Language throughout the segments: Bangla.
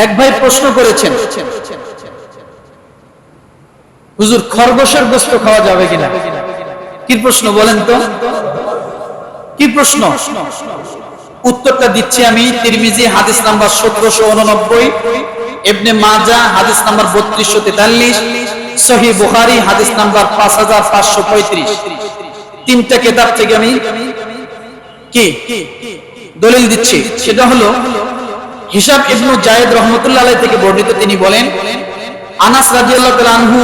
এক ভাই প্রশ্ন করেছেন, হুজুর খরগোশের গোশত খাওয়া যাবে কিনা? কি প্রশ্ন বলেন তো, কি প্রশ্ন? উত্তরটা দিচ্ছি আমি। তিরমিজি হাদিস নাম্বার 1789, ইবনে মাজাহ হাদিস নাম্বার 3243, সহিহ বুখারী হাদিস নাম্বার 5535। তিনটা কিতাব থেকে আমি কি দলিল দিচ্ছি। সেটা হলো হিশাম ইবনে যায়েদ রাহমাতুল্লাহ আলাইহি থেকে বর্ণিত। তিনি বলেন, আনাস রাদিয়াল্লাহু তাআলা আনহু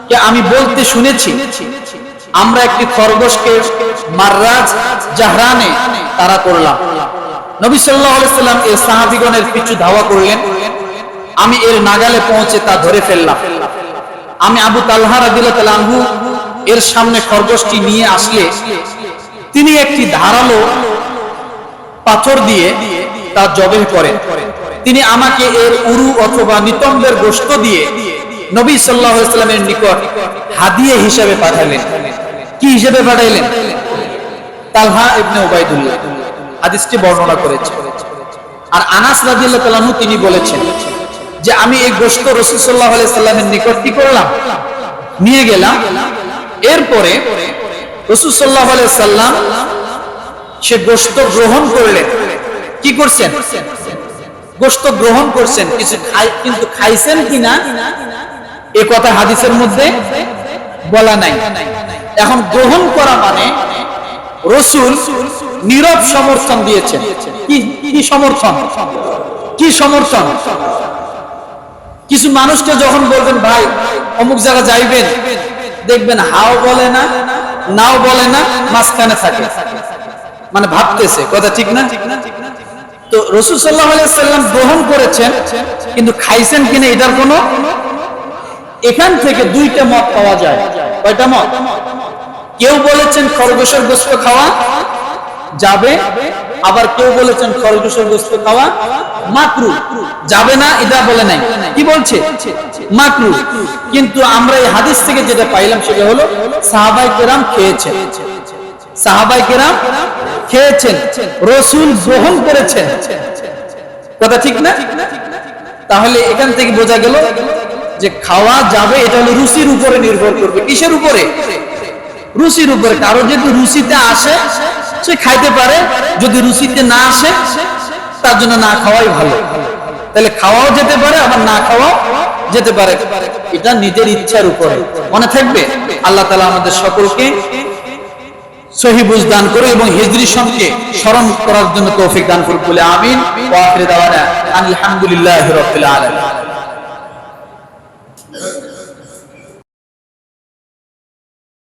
কে আমি বলতে শুনেছি, আমরা একটি খরগোশকে মাররাজ জাহরানে তাড়া করলাম। নবী সাল্লাল্লাহু আলাইহি সাল্লাম এর সাহাবীগণের পিছু ধাওয়া করলেন। আমি এর নাগালে পৌঁছে তা ধরে ফেললাম। আমি আবু তালহা রাদিয়াল্লাহু তাআলা আনহু এর সামনে খরগোশটি নিয়ে আসলে তিনি একটি ধারালো পাথর দিয়ে তা জবেহ করেন। তিনি আমাকে এর উরু অথবা নিতম্বের গোশত দিয়ে নবী সাল্লাল্লাহু আলাইহি সাল্লামের নিকট হাদিয়া হিসেবে পাঠালেন। কি হিসেবে পাঠাইলেন? তালহা ইবনে উবাইদুল্লাহ হাদিসটি বর্ণনা করেছে। আর আনাস রাদিয়াল্লাহু তাআলা আনহু তিনি বলেছেন যে আমি এই গোশত রাসূল সাল্লাল্লাহু আলাইহি সাল্লামের নিকট কি করলাম? নিয়ে গেলাম। এরপরে রাসূল সাল্লাল্লাহু আলাইহি সাল্লাম সে গোশত গ্রহণ করলেন। কি করছেন? গোশত গ্রহণ করছেন, কিন্তু খাইছেন কিনা এ কথা হাদিসের মধ্যে বলা নাই। এখন গ্রহণ করা মানে রাসূল নীরব সমর্থন দিয়েছেন। কি সমর্থন? কি সমর্থন? কিছু মানুষকে যখন বলবেন ভাই অমুক জায়গা যাইবেন, দেখবেন হাও বলে না, নাও বলে না, মাঝখানে থাকে, মানে ভাবতেছে। কথা ঠিক না? তো রাসূল সাল্লাল্লাহু আলাইহি সাল্লাম গ্রহণ করেছেন, কিন্তু খাইছেন কিনা এটার কোনো, এখান থেকে দুইটা মত পাওয়া যায়। কয়টা মত? কেউ বলেছেন খরগোশের গোশত খাওয়া যাবে, আবার কেউ বলেছেন খরগোশের গোশত খাওয়া মাকরুহ। যাবে না এটা বলে নাই, কি বলছে? মাকরুহ। কিন্তু আমরা এই হাদিস থেকে যেটা পাইলাম সেটা হলো সাহাবায়ে কেরাম খেয়েছেন, সাহাবায়ে কেরাম খেয়েছেন, রাসূল গ্রহণ করেছেন। কথা ঠিক না? তাহলে এখান থেকে বোঝা গেল যে খাওয়া যাবে, এটা হলো রুচির উপরে নির্ভর করবে। কিসের উপরে? রুচির উপরে। কারো যদি রুচিতে আসে সে খাইতে পারে, যদি রুচিতে না আসে তার জন্য না খাওয়াই ভালো। তাহলে খাওয়াও যেতে পারে, আবার না খাওয়াও যেতে পারে, এটা নিজের ইচ্ছার উপরে। মনে থাকবে, আল্লাহ তাআলা আমাদের সকলকে সহি বুঝ দান করে এবং হিজরি সনকে স্মরণ করার জন্য তৌফিক দান করুন বলে আমিন। ওয়া আখিরু দাওয়ানা আলহামদুলিল্লাহি রাব্বিল আলামিন।